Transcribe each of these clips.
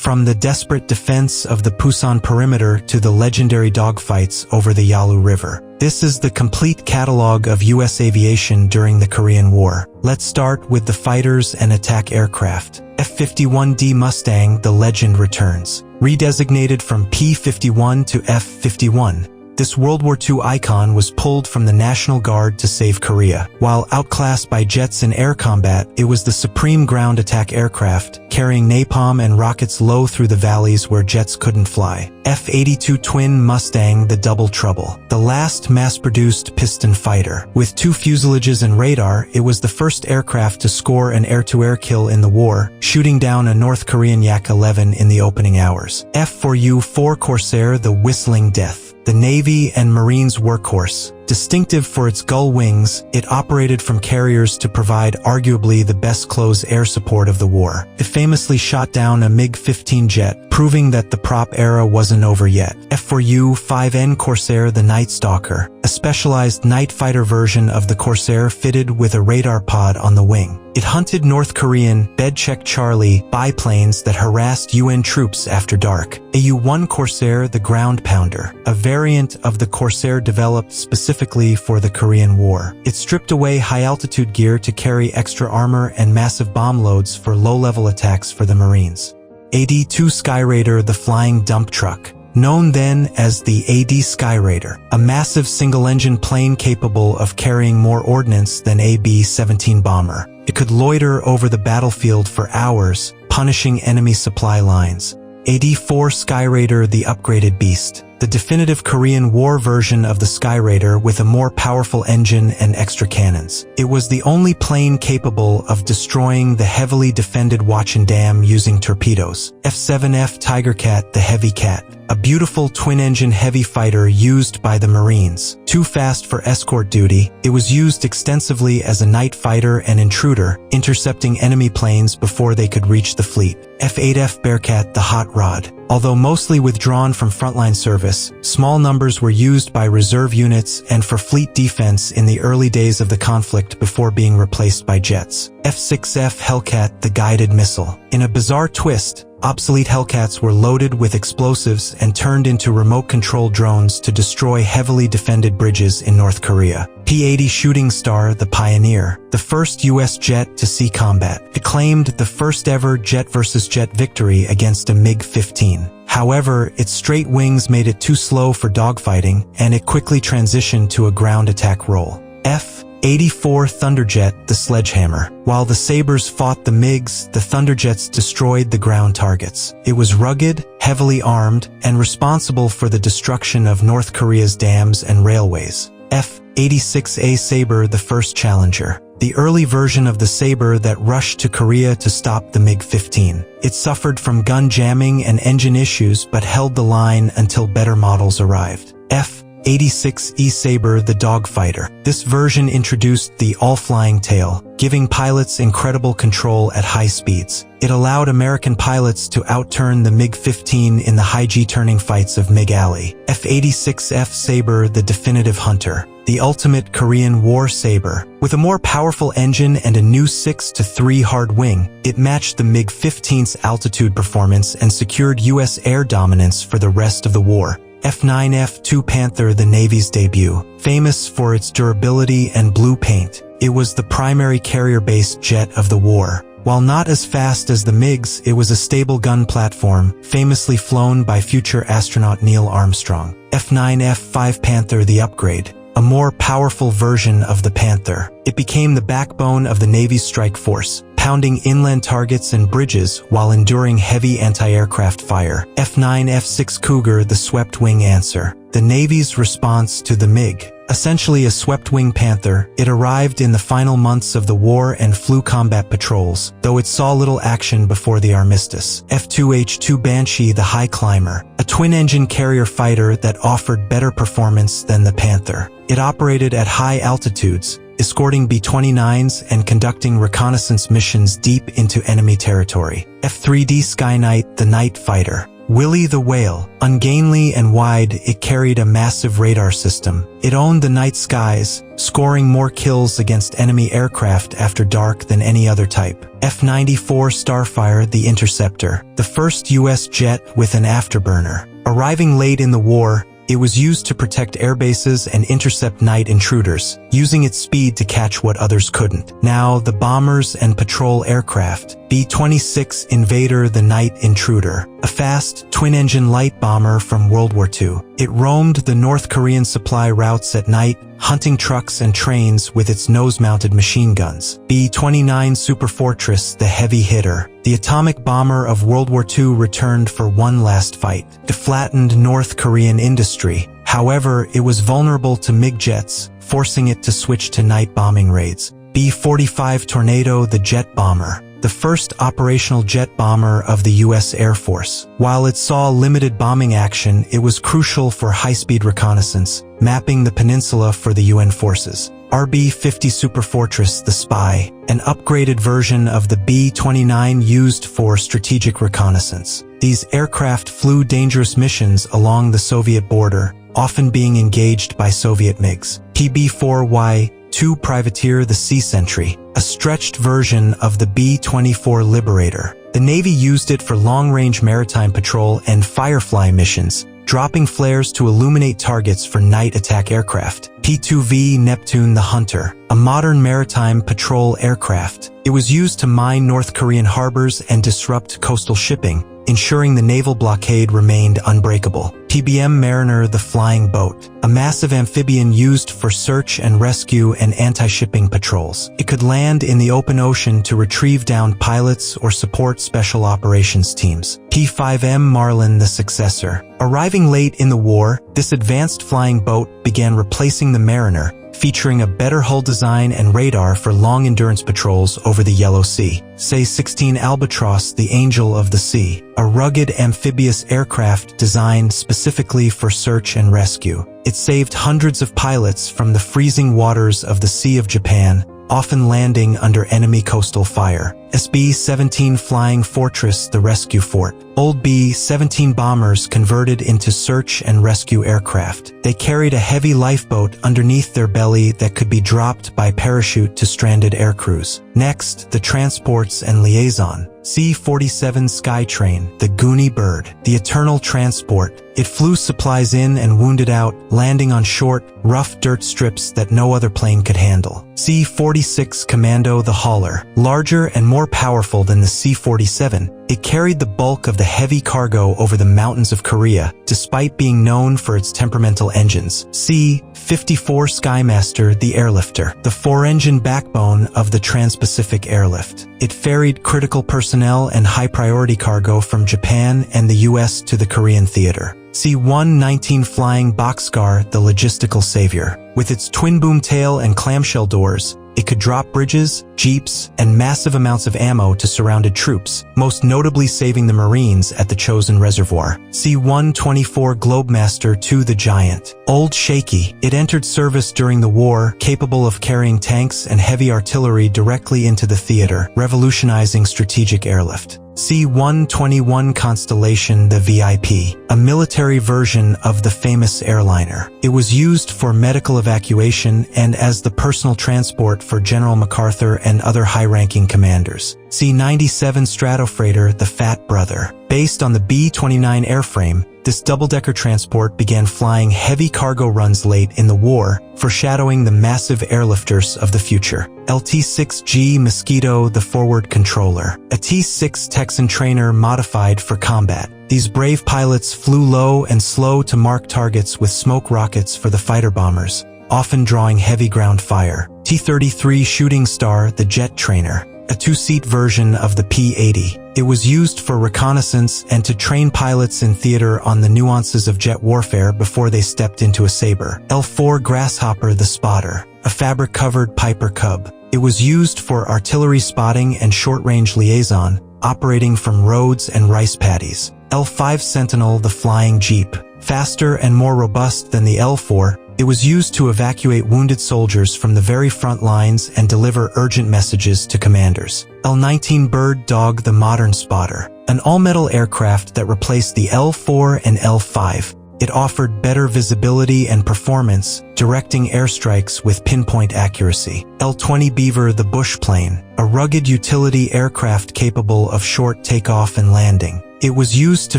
from the desperate defense of the Pusan perimeter to the legendary dogfights over the Yalu River. This is the complete catalog of U.S. aviation during the Korean War. Let's start with the fighters and attack aircraft. F-51D Mustang, the legend returns. Redesignated from P-51 to F-51, this World War II icon was pulled from the National Guard to save Korea. While outclassed by jets in air combat, it was the supreme ground attack aircraft, carrying napalm and rockets low through the valleys where jets couldn't fly. F-82 Twin Mustang, the Double Trouble. The last mass-produced piston fighter. With 2 fuselages and radar, it was the first aircraft to score an air-to-air kill in the war, shooting down a North Korean Yak-11 in the opening hours. F-4U-4 Corsair, the Whistling Death. The Navy and Marines workhorse. Distinctive for its gull wings, it operated from carriers to provide arguably the best close air support of the war. It famously shot down a MiG-15 jet, proving that the prop era wasn't over yet. F-4U-5N Corsair, the Night Stalker, a specialized night fighter version of the Corsair fitted with a radar pod on the wing. It hunted North Korean Bedcheck Charlie biplanes that harassed UN troops after dark. AU-1 Corsair, the Ground Pounder, a variant of the Corsair developed specifically for the Korean War. It stripped away high-altitude gear to carry extra armor and massive bomb loads for low-level attacks for the Marines. AD-2 Skyraider, the Flying Dump Truck. Known then as the AD Skyraider, a massive single-engine plane capable of carrying more ordnance than a B-17 bomber. It could loiter over the battlefield for hours, punishing enemy supply lines. AD-4 Skyraider, the Upgraded Beast. The definitive Korean War version of the Skyraider with a more powerful engine and extra cannons. It was the only plane capable of destroying the heavily defended Wachan Dam using torpedoes. F-7F Tigercat, the Heavy Cat. A beautiful twin-engine heavy fighter used by the Marines. Too fast for escort duty, it was used extensively as a night fighter and intruder, intercepting enemy planes before they could reach the fleet. F-8F Bearcat, the Hot Rod. Although mostly withdrawn from frontline service, small numbers were used by reserve units and for fleet defense in the early days of the conflict before being replaced by jets. F-6F Hellcat, the Guided Missile. In a bizarre twist, obsolete Hellcats were loaded with explosives and turned into remote-controlled drones to destroy heavily defended bridges in North Korea. P-80 Shooting Star, the Pioneer, the first U.S. jet to see combat. It claimed the first-ever jet-versus-jet victory against a MiG-15. However, its straight wings made it too slow for dogfighting, and it quickly transitioned to a ground attack role. F-84 Thunderjet, the Sledgehammer. While the Sabres fought the MiGs, the Thunderjets destroyed the ground targets. It was rugged, heavily armed, and responsible for the destruction of North Korea's dams and railways. F-86A Sabre, the First Challenger. The early version of the Sabre that rushed to Korea to stop the MiG-15. It suffered from gun jamming and engine issues but held the line until better models arrived. F-86E Sabre, the Dogfighter. This version introduced the all-flying tail, giving pilots incredible control at high speeds. It allowed American pilots to outturn the MiG-15 in the high-G turning fights of MiG Alley. F-86F Sabre, the Definitive Hunter. The ultimate Korean War saber. With a more powerful engine and a new 6-3 hard wing, it matched the MiG-15's altitude performance and secured U.S. air dominance for the rest of the war. F-9F-2 Panther, the Navy's debut. Famous for its durability and blue paint, it was the primary carrier-based jet of the war. While not as fast as the MiGs, it was a stable gun platform, famously flown by future astronaut Neil Armstrong. F-9F-5 Panther, the Upgrade. A more powerful version of the Panther. It became the backbone of the Navy's strike force, pounding inland targets and bridges while enduring heavy anti-aircraft fire. F-9F-6 Cougar, the Swept-wing Answer. The Navy's response to the MiG. Essentially a swept-wing Panther, it arrived in the final months of the war and flew combat patrols, though it saw little action before the armistice. F-2H-2 Banshee, the High Climber. A twin-engine carrier fighter that offered better performance than the Panther. It operated at high altitudes, escorting B-29s and conducting reconnaissance missions deep into enemy territory. F-3D Sky Knight, the Night Fighter. Willie the Whale. Ungainly and wide, it carried a massive radar system. It owned the night skies, scoring more kills against enemy aircraft after dark than any other type. F-94 Starfire, the Interceptor, the first U.S. jet with an afterburner. Arriving late in the war, it was used to protect airbases and intercept night intruders, using its speed to catch what others couldn't. Now, the bombers and patrol aircraft. B-26 Invader, the Night Intruder, a fast, twin-engine light bomber from World War II. It roamed the North Korean supply routes at night, hunting trucks and trains with its nose-mounted machine guns. B-29 Superfortress, the Heavy Hitter, the atomic bomber of World War II, returned for one last fight. It flattened North Korean industry. However, it was vulnerable to MiG jets, forcing it to switch to night bombing raids. B-45 Tornado, the jet bomber, the first operational jet bomber of the U.S. Air Force. While it saw limited bombing action, it was crucial for high-speed reconnaissance, mapping the peninsula for the UN forces. RB-50 Superfortress, the Spy, an upgraded version of the B-29 used for strategic reconnaissance. These aircraft flew dangerous missions along the Soviet border, often being engaged by Soviet MiGs. PB-4Y-2 Privateer, the Sea Sentry, a stretched version of the B-24 Liberator. The Navy used it for long-range maritime patrol and Firefly missions, dropping flares to illuminate targets for night attack aircraft. P-2V Neptune, the Hunter, a modern maritime patrol aircraft. It was used to mine North Korean harbors and disrupt coastal shipping, ensuring the naval blockade remained unbreakable. PBM Mariner, the Flying Boat, a massive amphibian used for search and rescue and anti-shipping patrols. It could land in the open ocean to retrieve downed pilots or support special operations teams. P-5M Marlin, the Successor. Arriving late in the war, this advanced flying boat began replacing the Mariner, featuring a better hull design and radar for long-endurance patrols over the Yellow Sea. C-16 Albatross, the Angel of the Sea, a rugged amphibious aircraft designed specifically for search and rescue. It saved hundreds of pilots from the freezing waters of the Sea of Japan, often landing under enemy coastal fire. SB-17 Flying Fortress, the Rescue Fort. Old B-17 bombers converted into search and rescue aircraft. They carried a heavy lifeboat underneath their belly that could be dropped by parachute to stranded aircrews. Next, the transports and liaison. C-47 Skytrain, the Goonie Bird, the Eternal Transport. It flew supplies in and wounded out, landing on short, rough dirt strips that no other plane could handle. C-46 Commando, the Hauler, larger and more powerful than the C-47. It carried the bulk of the heavy cargo over the mountains of Korea, despite being known for its temperamental engines. C-54 Skymaster, the Airlifter, the four-engine backbone of the Trans-Pacific Airlift. It ferried critical personnel and high-priority cargo from Japan and the U.S. to the Korean theater. C-119 Flying Boxcar, the Logistical Savior. With its twin-boom tail and clamshell doors, it could drop bridges, jeeps, and massive amounts of ammo to surrounded troops, most notably saving the Marines at the chosen reservoir. C-124 Globemaster II, the Giant. Old Shaky, it entered service during the war, capable of carrying tanks and heavy artillery directly into the theater, revolutionizing strategic airlift. C-121 Constellation, the VIP, a military version of the famous airliner. It was used for medical evacuation and as the personal transport for General MacArthur and other high-ranking commanders. C-97 Stratofreighter, the Fat Brother. Based on the B-29 airframe, this double-decker transport began flying heavy cargo runs late in the war, foreshadowing the massive airlifters of the future. LT-6G Mosquito, the Forward Controller, a T-6 Texan trainer modified for combat. These brave pilots flew low and slow to mark targets with smoke rockets for the fighter bombers, often drawing heavy ground fire. T-33 Shooting Star, the Jet Trainer, a two-seat version of the P-80. It was used for reconnaissance and to train pilots in theater on the nuances of jet warfare before they stepped into a Sabre. L-4 Grasshopper, the Spotter, a fabric-covered Piper Cub. It was used for artillery spotting and short-range liaison, operating from roads and rice paddies. L-5 Sentinel, the Flying Jeep. Faster and more robust than the L-4, it was used to evacuate wounded soldiers from the very front lines and deliver urgent messages to commanders. L-19 Bird Dog, the Modern Spotter, an all-metal aircraft that replaced the L-4 and L-5. It offered better visibility and performance, directing airstrikes with pinpoint accuracy. L-20 Beaver, the bush plane, a rugged utility aircraft capable of short takeoff and landing. It was used to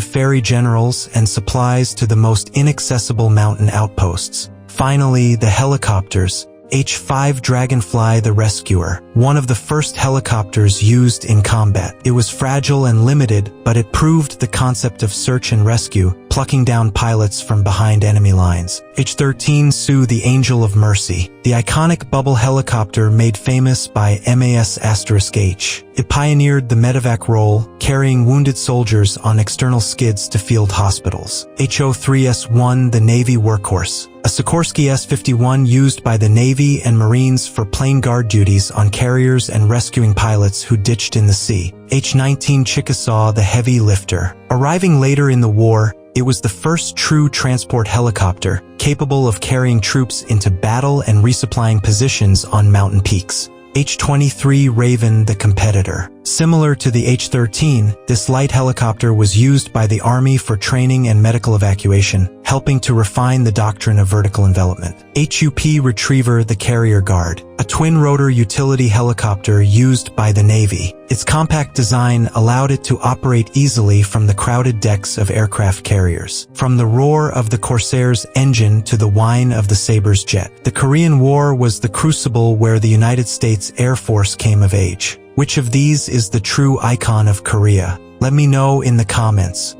ferry generals and supplies to the most inaccessible mountain outposts. Finally, the helicopters. H-5 Dragonfly the Rescuer, one of the first helicopters used in combat. It was fragile and limited, but it proved the concept of search and rescue, plucking down pilots from behind enemy lines. H-13 Sioux the Angel of Mercy, the iconic bubble helicopter made famous by MAS*H. It pioneered the medevac role, carrying wounded soldiers on external skids to field hospitals. HO-3S1 the Navy Workhorse, a Sikorsky S-51 used by the Navy and Marines for plane guard duties on carriers and rescuing pilots who ditched in the sea. H-19 Chickasaw the Heavy Lifter. Arriving later in the war, it was the first true transport helicopter, capable of carrying troops into battle and resupplying positions on mountain peaks. H-23 Raven the Competitor. Similar to the H-13, this light helicopter was used by the Army for training and medical evacuation, helping to refine the doctrine of vertical envelopment. HUP Retriever the Carrier Guard, a twin-rotor utility helicopter used by the Navy. Its compact design allowed it to operate easily from the crowded decks of aircraft carriers. From the roar of the Corsair's engine to the whine of the Saber's jet, the Korean War was the crucible where the United States Air Force came of age. Which of these is the true icon of Korea? Let me know in the comments.